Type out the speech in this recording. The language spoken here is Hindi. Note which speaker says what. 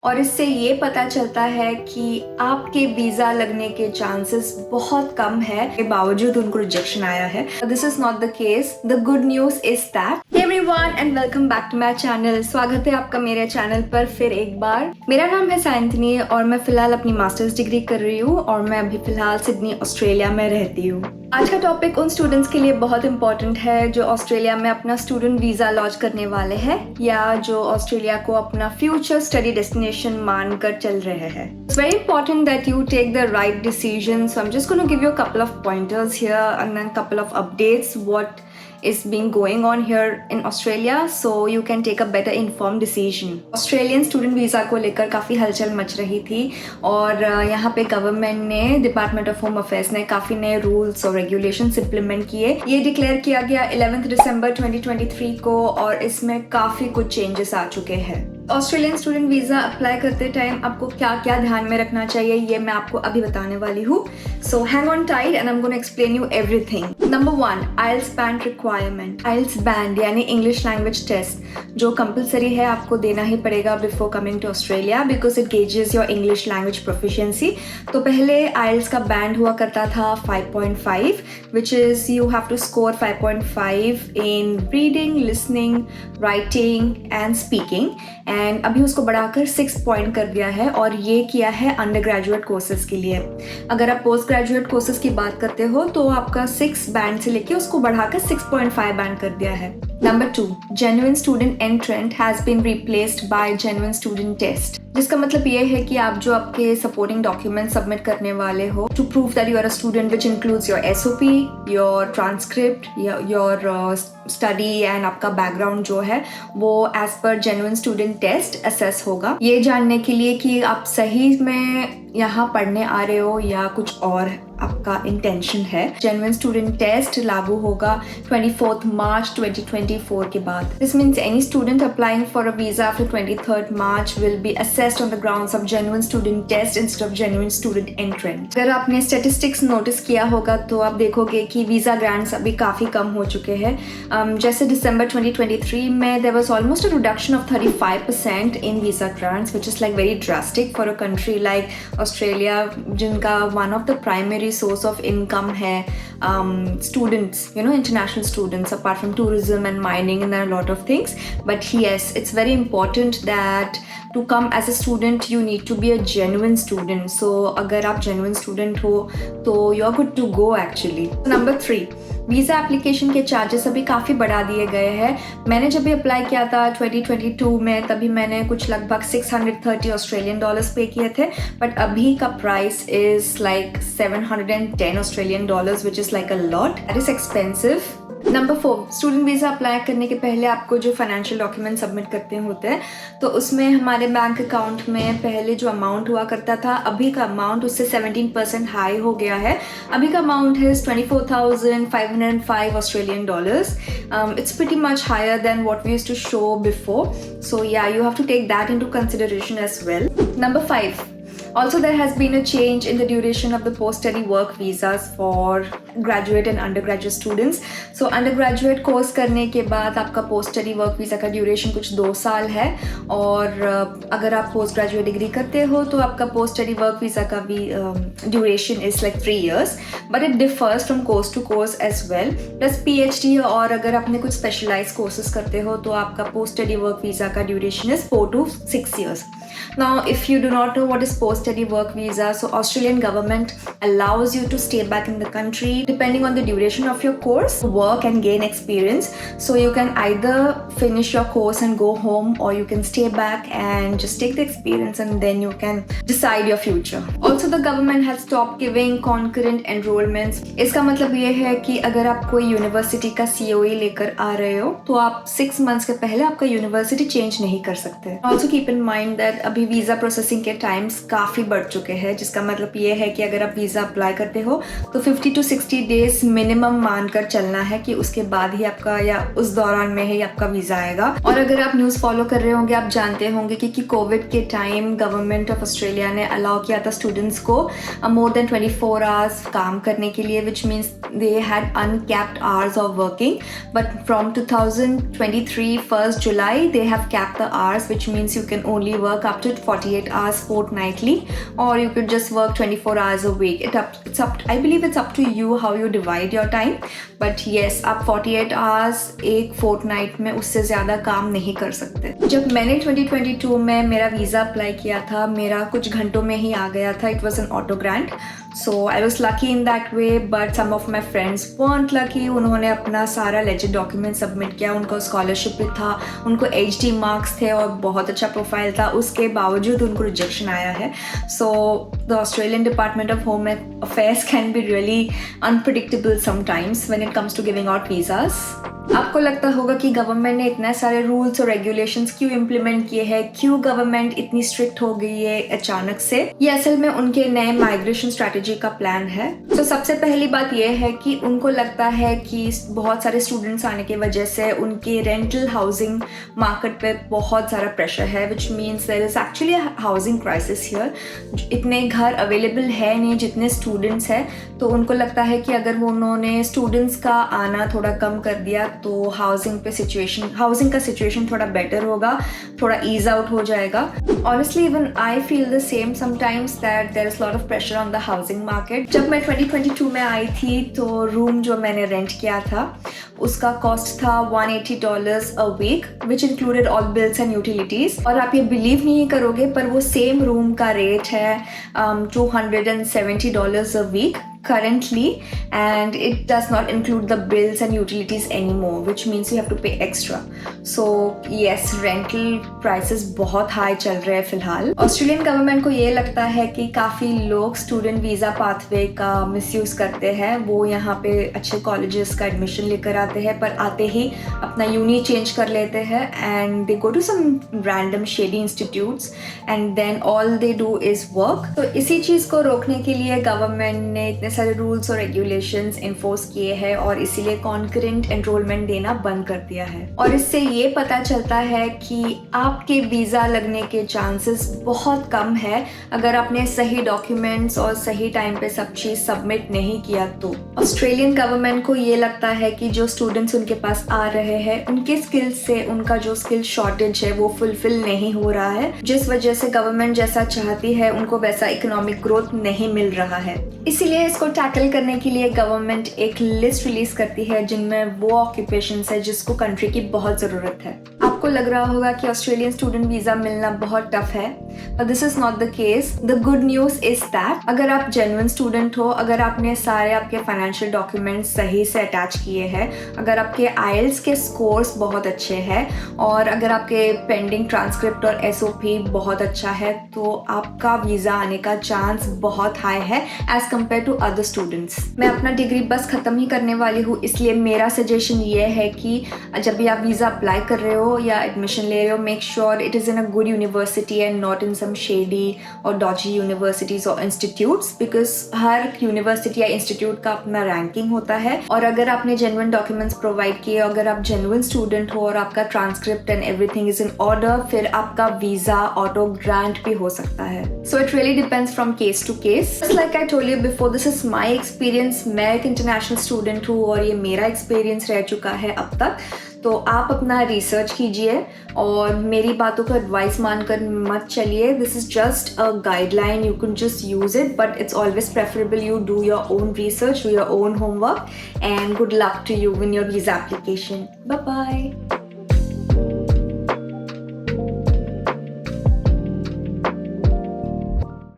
Speaker 1: और इससे ये पता चलता है कि आपके वीज़ा लगने के चांसेस बहुत कम है के बावजूद उनको रिजेक्शन आया है। This is not the case. The good news is that everyone and welcome back to my channel. स्वागत है आपका मेरे चैनल पर फिर एक बार। मेरा नाम है सायंतनी और मैं फिलहाल अपनी मास्टर्स डिग्री कर रही हूँ और मैं अभी फिलहाल सिडनी ऑस्ट्रेलिया में रहती हूँ। आज का टॉपिक उन स्टूडेंट्स के लिए बहुत इंपॉर्टेंट है जो ऑस्ट्रेलिया में अपना स्टूडेंट वीज़ा लॉन्च करने वाले हैं या जो ऑस्ट्रेलिया को अपना फ्यूचर स्टडी डेस्टिनेशन मानकर चल रहे हैं। It's very important that you take the right decision. So I'm just going to give you a couple of pointers here and then couple of updates what is being going on here in Australia so you can take a better informed decision. Australian student visa को लेकर काफ़ी हलचल मच रही थी और यहाँ पे गवर्नमेंट ने डिपार्टमेंट ऑफ होम अफेयर्स ने काफ़ी नए रूल्स और रेगुलेशंस इम्प्लीमेंट किए। ये डिक्लेयर किया गया 11 दिसंबर 2023 को और इसमें काफ़ी कुछ चेंजेस आ चुके हैं। ऑस्ट्रेलियन स्टूडेंट वीज़ा अप्लाई करते टाइम आपको क्या क्या ध्यान में रखना चाहिए ये मैं आपको अभी बताने वाली हूँ। So hang on tight and I am gonna explain you everything. Number 1, IELTS band requirement. IELTS band यानी इंग्लिश लैंग्वेज टेस्ट जो कंपलसरी है आपको देना ही पड़ेगा before coming to Australia because it gauges your English language proficiency. तो पहले आइल्स का बैंड हुआ करता था 5.5 which is you have to score 5.5 in reading, listening, writing and speaking and अभी उसको बढ़ाकर 6 पॉइंट कर दिया है और ये किया है अंडर ग्रेजुएट कोर्सेज के लिए। अगर आप पोस्ट ग्रेजुएट कोर्सेज की बात करते हो तो आपका 6 बैंड से लेके उसको बढ़ाकर 6.5 बैंड कर दिया है। Number 2, genuine student entrant has been replaced by genuine student test, जिसका मतलब ये है कि आप जो आपके सपोर्टिंग डॉक्यूमेंट सबमिट करने वाले हो to prove that you are a student which includes your SOP, your transcript, your study and आपका बैकग्राउंड जो है वो as per genuine student test assess होगा। ये जानने के लिए कि आप सही में यहाँ पढ़ने आ रहे हो या कुछ और आपका इंटेंशन है। जेन्युइन स्टूडेंट टेस्ट लागू होगा 24 मार्च 2024 के बाद। This means any student applying for a visa after 23 March will be assessed on the grounds of genuine student test instead of genuine student entrant. अगर आपने स्टैटिस्टिक्स नोटिस किया होगा तो आप देखोगे कि वीजा ग्रांट्स अभी काफ़ी कम हो चुके हैं। जैसे दिसंबर 2023 में there was almost a reduction of 35% in visa grants which is like very drastic for a country like Australia जिनका one of the primary source of income है students, you know, international students apart from tourism and mining and there are a lot of things, but yes, it's very important that to come as a student you need to be a genuine student. So अगर आप genuine student हो तो you're good to go actually. Number 3, visa application के चार्जेस अभी काफ़ी बढ़ा दिए गए हैं। मैंने जब भी अप्लाई किया था 2022 में तभी मैंने कुछ लगभग 630 ऑस्ट्रेलियन डॉलर्स पे किए थे, बट अभी का price is like 710 Australian dollars which is like a lot. That is expensive. Number 4, student visa apply करने के पहले आपको जो फाइनेंशियल डॉक्यूमेंट सबमिट करते होते हैं तो उसमें हमारे बैंक अकाउंट में पहले जो अमाउंट हुआ करता था अभी का अमाउंट उससे 17% हाई हो गया है। अभी का अमाउंट है 24,505 Australian dollars. It's pretty much higher than what we used to show before, so yeah you have to take that into consideration as well. Number 5, also there has been a change in the duration of the post-study work visas for graduate and undergraduate students. So undergraduate course करने के बाद आपका post-study work visa का duration कुछ 2 साल है और अगर आप post graduate डिग्री करते हो तो आपका post-study work visa का भी duration is like 3 years, but it differs from course to course as well. Plus PhD और अगर आपने कुछ specialized courses करते हो तो आपका post-study work visa का duration is 4 to 6 years. Now, if you do not know what is post-study work visa, so Australian government allows you to stay back in the country depending on the duration of your course, work and gain experience. So you can either finish your course and go home or you can stay back and just take the experience and then you can decide your future. Also, the government has stopped giving concurrent enrollments. इसका मतलब ये है कि अगर आप कोई यूनिवर्सिटी का COE लेकर आ रहे हो तो आप 6 months के पहले आपका यूनिवर्सिटी चेंज नहीं कर सकते। Also keep in mind that अभी वीज़ा प्रोसेसिंग के टाइम्स काफ़ी बढ़ चुके हैं, जिसका मतलब ये है कि अगर आप वीज़ा अप्लाई करते हो तो 50 to 60 डेज मिनिमम मानकर चलना है कि उसके बाद ही आपका या उस दौरान में ही आपका वीज़ा आएगा। और अगर आप न्यूज़ फॉलो कर रहे होंगे आप जानते होंगे कि कोविड के टाइम गवर्नमेंट ऑफ ऑस्ट्रेलिया ने अलाउ किया था स्टूडेंट्स को मोर देन 24 आवर्स काम करने के लिए, which means they had uncapped hours of working, but from 2023 1st July they have capped the hours, which means you can only work up to 48 hours fortnightly, or you could just work 24 hours a week. I believe it's up to you how you divide your time. But yes, आप 48 hours एक fortnight में उससे ज़्यादा काम नहीं कर सकते. जब मैंने 2022 में मेरा वीज़ा अप्लाई किया था, मेरा कुछ घंटों में ही आ गया था. It was an auto grant. So I was lucky in that way, but some of my friends weren't lucky. उन्होंने अपना सारा legit document submit किया, उनको scholarship भी था, उनको HD marks थे और बहुत अच्छा प्रोफाइल था, उसके बावजूद उनको रिजेक्शन आया है. So the Australian Department of Home Affairs can be really unpredictable sometimes when it comes to giving out visas. आपको लगता होगा कि गवर्नमेंट ने इतने सारे रूल्स और रेगुलेशंस क्यों इम्प्लीमेंट किए हैं, क्यों गवर्नमेंट इतनी स्ट्रिक्ट हो गई है अचानक से. ये असल में उनके नए माइग्रेशन स्ट्रेटेजी का प्लान है. तो सबसे पहली बात ये है कि उनको लगता है कि बहुत सारे स्टूडेंट्स आने की वजह से उनके रेंटल हाउसिंग मार्केट पे बहुत सारा प्रेशर है, which means there is actually housing crisis here. इतने घर अवेलेबल है नहीं जितने स्टूडेंट्स हैं, तो उनको लगता है कि अगर उन्होंने स्टूडेंट्स का आना थोड़ा कम कर दिया तो हाउसिंग का सिचुएशन थोड़ा बेटर होगा, थोड़ा ईज आउट हो जाएगा. Honestly even I feel the same sometimes that there is lot of pressure on the housing market. जब मैं 2022 में आई थी तो रूम जो मैंने रेंट किया था उसका कॉस्ट था $180 a week, which included all bills and utilities. और आप ये बिलीव नहीं करोगे पर वो सेम रूम का रेट है $270 a week currently, and it does not include the bills and utilities anymore, which means you have to pay extra. So yes, rental prices बहुत हाई चल रहे हैं फिलहाल. ऑस्ट्रेलियन गवर्नमेंट को ये लगता है कि काफ़ी लोग स्टूडेंट वीज़ा पाथवे का मिसयूज़ करते हैं. वो यहाँ पे अच्छे कॉलेजेस का एडमिशन लेकर आते हैं, पर आते ही अपना यूनी चेंज कर लेते हैं and they go to some random shady institutes and then all they do is work. तो इसी चीज़ को रोकने के लिए गवर्नमेंट ने इतने सारे रूल्स और रेगुलेशंस इन्फोर्स किए हैं और इसीलिए कॉन्करेंट एनरोलमेंट देना बंद कर दिया है. और इससे ये पता चलता है कि आपके वीज़ा लगने के चांसेस बहुत कम है अगर आपने सही डॉक्यूमेंट्स और सही टाइम पे सब चीज़ सबमिट नहीं किया तो. ऑस्ट्रेलियन गवर्नमेंट को ये लगता है कि जो स्टूडेंट्स उनके पास आ रहे हैं उनके स्किल्स से उनका जो स्किल शॉर्टेज है वो फुलफिल नहीं हो रहा है, जिस वजह से गवर्नमेंट जैसा चाहती है उनको वैसा इकोनॉमिक ग्रोथ नहीं मिल रहा है. इसीलिए इसको टैकल करने के लिए गवर्नमेंट एक लिस्ट रिलीज करती है जिनमें वो ऑक्यूपेशंस है जिसको कंट्री की बहुत ज़रूरत है. आपको लग रहा होगा कि ऑस्ट्रेलियन स्टूडेंट वीज़ा मिलना बहुत टफ है, but this is not the case. The good news is that अगर आप जेन्युइन स्टूडेंट हो, अगर आपने सारे आपके फाइनेंशियल डॉक्यूमेंट्स सही से अटैच किए हैं, अगर आपके IELTS के स्कोर्स बहुत अच्छे हैं और अगर आपके पेंडिंग ट्रांसक्रिप्ट और SOP बहुत अच्छा है, तो आपका वीज़ा आने का चांस बहुत हाई है as compared to other students. मैं अपना डिग्री बस ख़त्म ही करने वाली हूँ, इसलिए मेरा सजेशन ये है कि जब भी आप वीज़ा अप्लाई कर रहे हो या एडमिशन ले रहे हो, make sure it is in a good university and not in some shady और डॉजी यूनिवर्सिटीज और इंस्टीट्यूट्स, बिकॉज हर यूनिवर्सिटी या इंस्टीट्यूट का अपना रैंकिंग होता है. और अगर आपने जेन्युइन डॉक्यूमेंट्स प्रोवाइड किए, अगर आप जेन्युइन स्टूडेंट हो और आपका transcript and everything is in order, फिर आपका वीज़ा ऑटो ग्रांट भी हो सकता है. So it really depends from case to case. Just like I told you before, this is my experience. मैं एक इंटरनेशनल स्टूडेंट हूँ और ये मेरा एक्सपीरियंस रह चुका है अब तक. तो आप अपना रिसर्च कीजिए और मेरी बातों को एडवाइस मानकर मत चलिए. This is just a guideline, you can just use it, but it's always preferable you do your own research, do your own homework, and good luck to you in your visa application. Bye bye.